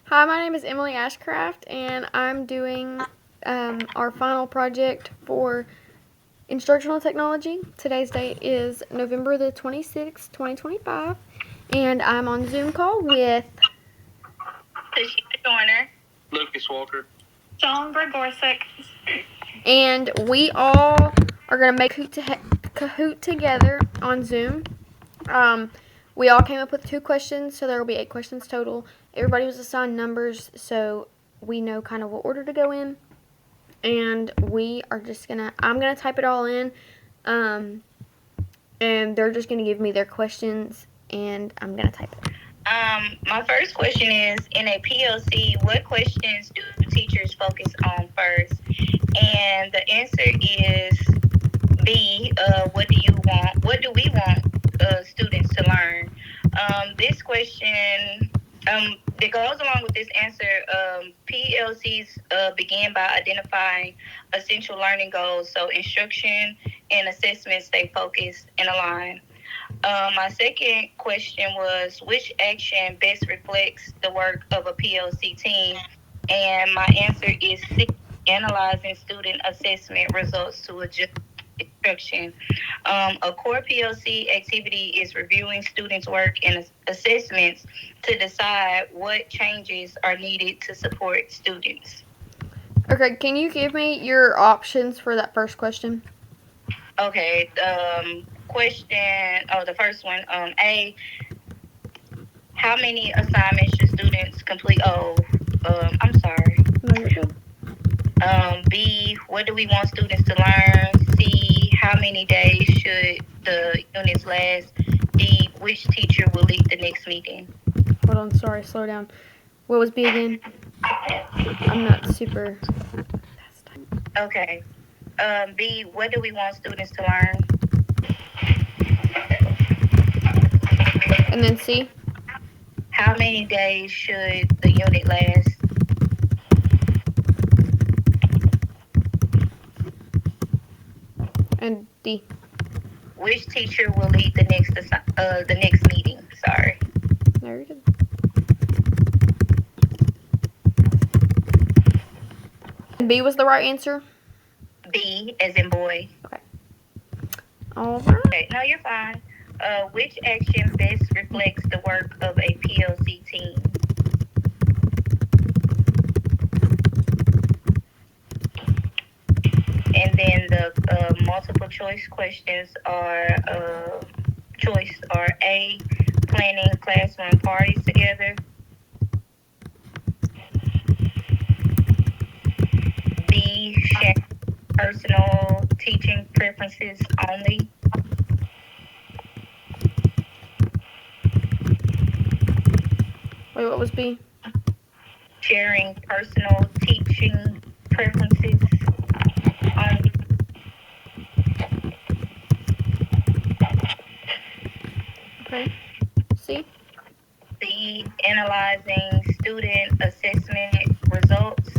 Hi, my name is Emily Ashcraft, and I'm doing our final project for instructional technology. Today's date is November the 26th, 2025, and I'm on Zoom call with Tashina Joyner, Lucas Walker, John Gregorsic, and we all are going to make Kahoot together on Zoom. We all came up with 2 questions, so there will be 8 questions total. Everybody was assigned numbers, so we know kind of what order to go in. And we are just I'm gonna type it all in, and they're just gonna give me their questions, and I'm gonna type it. My first question is, in a PLC, what questions do teachers focus on first? And the answer is B, what do we want students to learn? This question, that goes along with this answer, PLCs begin by identifying essential learning goals, so instruction and assessment stay focused and aligned. My second question was, which action best reflects the work of a PLC team? And my answer is C, analyzing student assessment results to adjust instruction. A core PLC activity is reviewing students' work and assessments to decide what changes are needed to support students. Okay, can you give me your options for that first question? Okay, the first one, A, how many assignments should students complete? I'm sorry. No, you're good. B, what do we want students to learn? C, how many days should the units last? D, which teacher will lead the next meeting? Hold on, sorry, slow down. What was B again? I'm not super fast. Okay. B, what do we want students to learn? And then C? How many days should the unit last? And D. Which teacher will lead the next meeting? Sorry. No, you're good. And B was the right answer? B, as in boy. Okay. All right. Okay, no, you're fine. Which action best reflects the work of a PLC team? And then the multiple choice questions are A, planning classroom parties together. B, sharing personal teaching preferences only. Wait, what was B? Sharing personal teaching preferences only. Okay. C? C, analyzing student assessment results.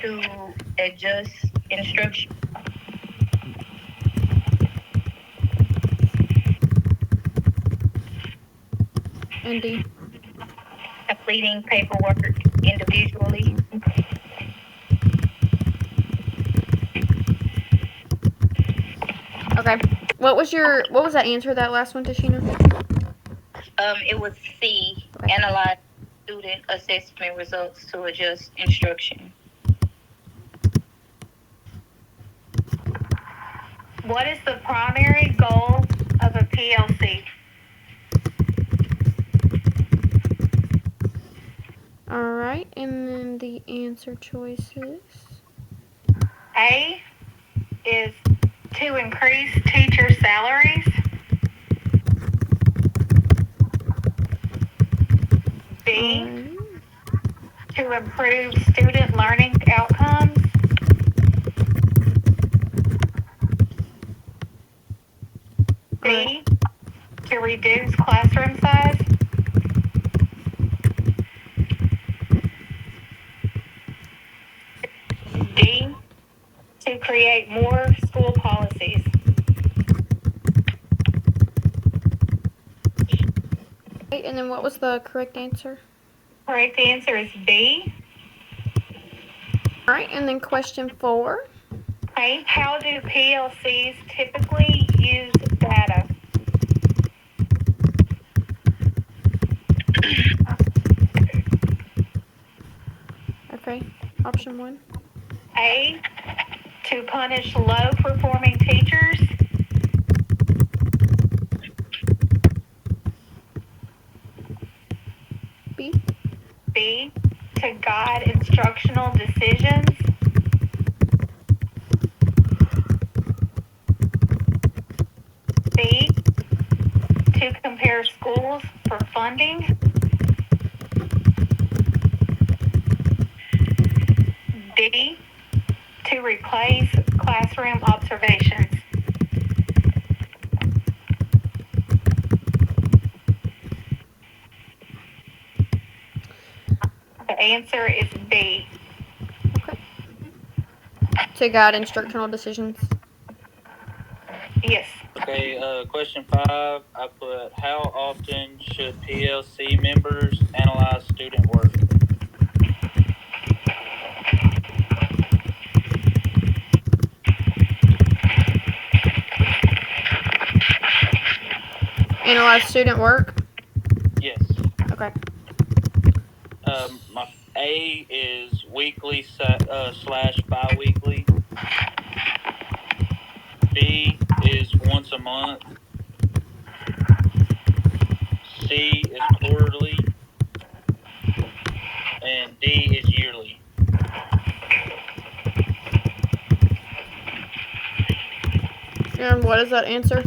To adjust instruction. And D. Completing paperwork individually. Okay. What was that answer, that last one, Tashina? It was C, Okay. analyze student assessment results to adjust instruction. What is the primary goal of a PLC? All right, and then the answer choices. A is to increase teacher salaries. B, to improve student learning outcomes. C, to reduce classroom size. D, to create more school policies. And then what was the correct answer? Correct answer is B. All right, and then question 4. Okay. How do PLCs typically use data? Okay, option 1. A. To punish low-performing teachers. B. B. To guide instructional decisions. C. To compare schools for funding. D. To replace classroom observations. The answer is B. Okay. To guide instructional decisions. Yes. Okay, question 5, I put, how often should PLC members analyze student work? Analyze student work. Yes. Okay. My A is weekly slash bi-weekly. B is once a month. C is quarterly. And D is yearly. And what is that answer?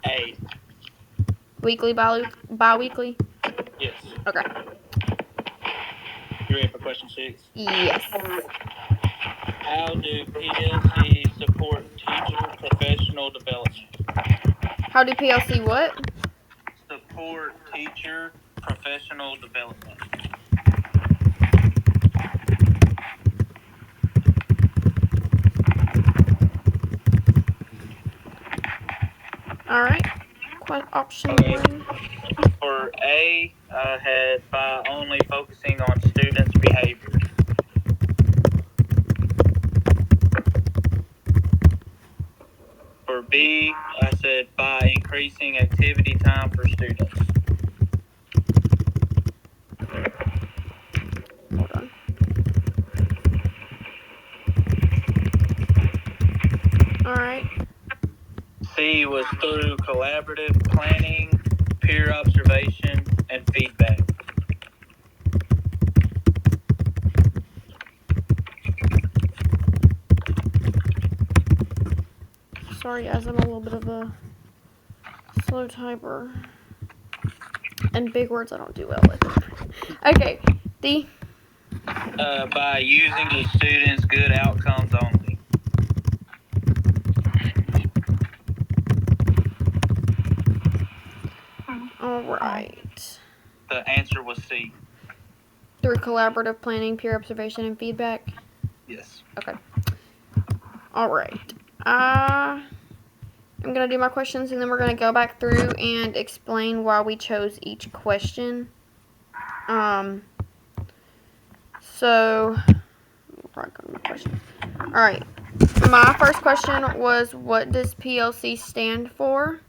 A. Weekly, bi-weekly? Yes. Okay. You ready for question 6? Yes. How do PLC support teacher professional development? How do PLC what? Support teacher professional development. All right. Option Okay. 1. For A, I had by only focusing on students' behavior. For B, I said by increasing activity time for students. Hold on. All right. C was through collaborative planning, peer observation, and feedback. Sorry, guys, I'm a little bit of a slow typer. And big words I don't do well with. Okay. D. By using the students' good outcomes only. All right. The answer was C. Through collaborative planning, peer observation, and feedback. Yes. Okay. All right. I'm going to do my questions, and then we're going to go back through and explain why we chose each question. So, we'll probably go to my question. All right. My first question was, what does PLC stand for?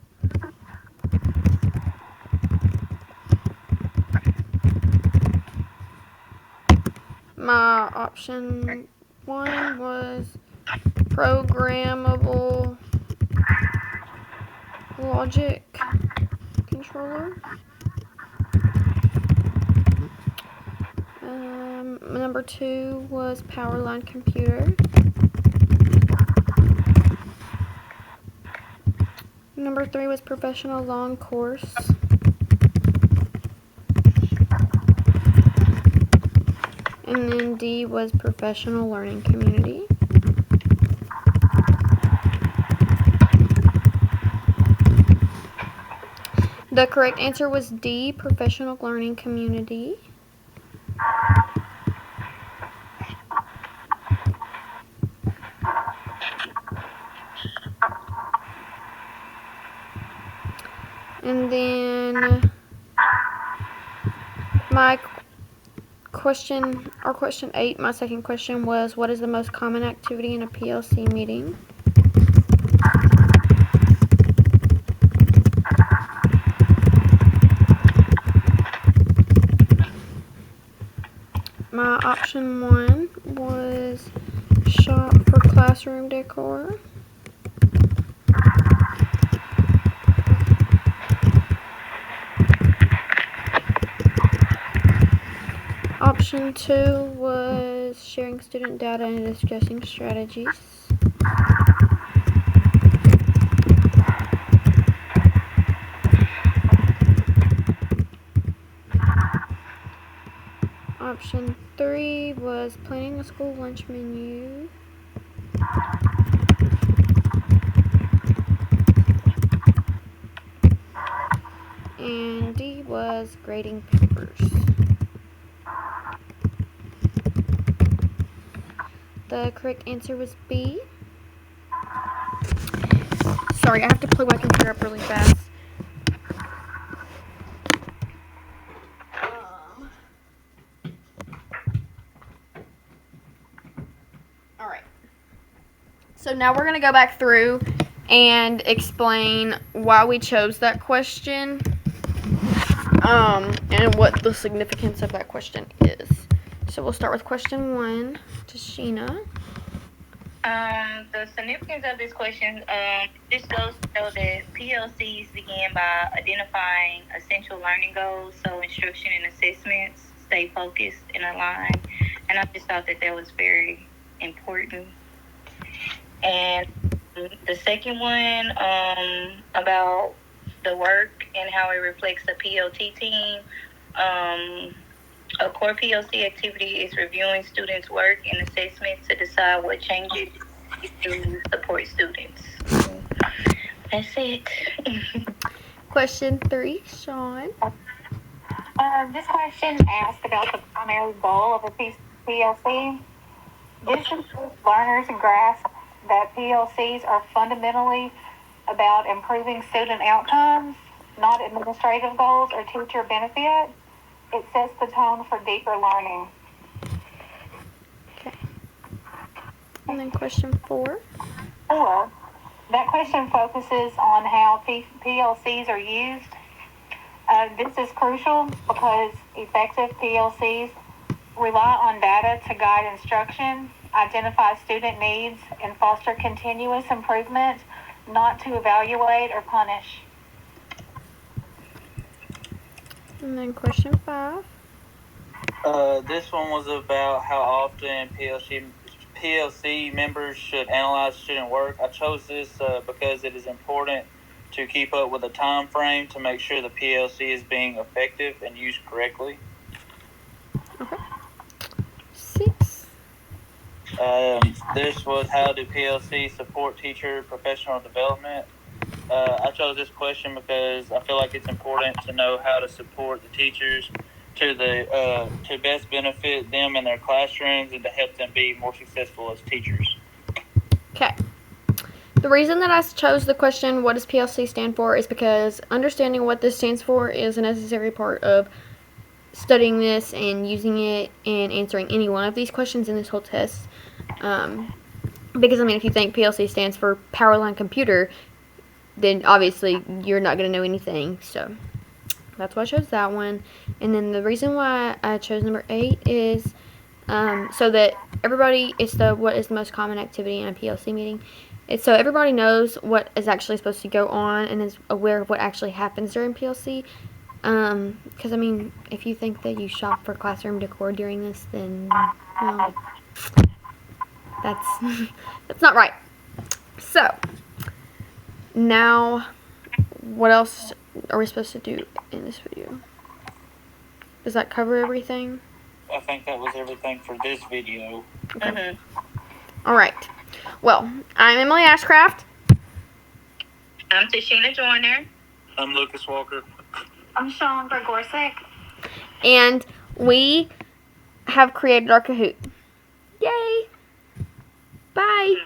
My option 1 was programmable logic controller. Number 2 was power line computer. Number 3 was professional long course. And then D was professional learning community. The correct answer was D, professional learning community. And then My question 8, my second question was, what is the most common activity in a PLC meeting? My option 1 was shop for classroom decor. Option 2 was sharing student data and discussing strategies. Option 3 was planning a school lunch menu. And D was grading papers. The correct answer was B. Sorry, I have to plug my computer up really fast. Alright. So now we're going to go back through and explain why we chose that question. And what the significance of that question is. So we'll start with question 1 to Sheena. The significance of this question, this goes to show that PLCs begin by identifying essential learning goals, so instruction and assessments stay focused and aligned. And I just thought that was very important. And the second one, about the work and how it reflects the PLT team. A core PLC activity is reviewing students' work and assessments to decide what changes to support students. That's it. Question 3, Sean. This question asked about the primary goal of a PLC. This ensures learners grasp that PLCs are fundamentally about improving student outcomes, not administrative goals or teacher benefit. It sets the tone for deeper learning. Okay. And then question 4. 4. That question focuses on how PLCs are used. This is crucial because effective PLCs rely on data to guide instruction, identify student needs, and foster continuous improvement, not to evaluate or punish. And then question 5. This one was about how often PLC members should analyze student work. I chose this because it is important to keep up with a time frame to make sure the PLC is being effective and used correctly. Okay. 6. This was how do PLC support teacher professional development. I chose this question because I feel like it's important to know how to support the teachers to best benefit them in their classrooms and to help them be more successful as teachers. Okay. The reason that I chose the question, what does PLC stand for, is because understanding what this stands for is a necessary part of studying this and using it and answering any one of these questions in this whole test. Because, I mean, if you think PLC stands for power line computer, then obviously you're not going to know anything. So that's why I chose that one. And then the reason why I chose number 8 is so that everybody, what is the most common activity in a PLC meeting. It's so everybody knows what is actually supposed to go on and is aware of what actually happens during PLC. Because, I mean, if you think that you shop for classroom decor during this, then, well, that's not right. So, now, what else are we supposed to do in this video? Does that cover everything? I think that was everything for this video. Okay. Mm-hmm. All right. Well, I'm Emily Ashcraft. I'm Tashina Joyner. I'm Lucas Walker. I'm Sean Gregorczyk. And we have created our Kahoot. Yay! Bye!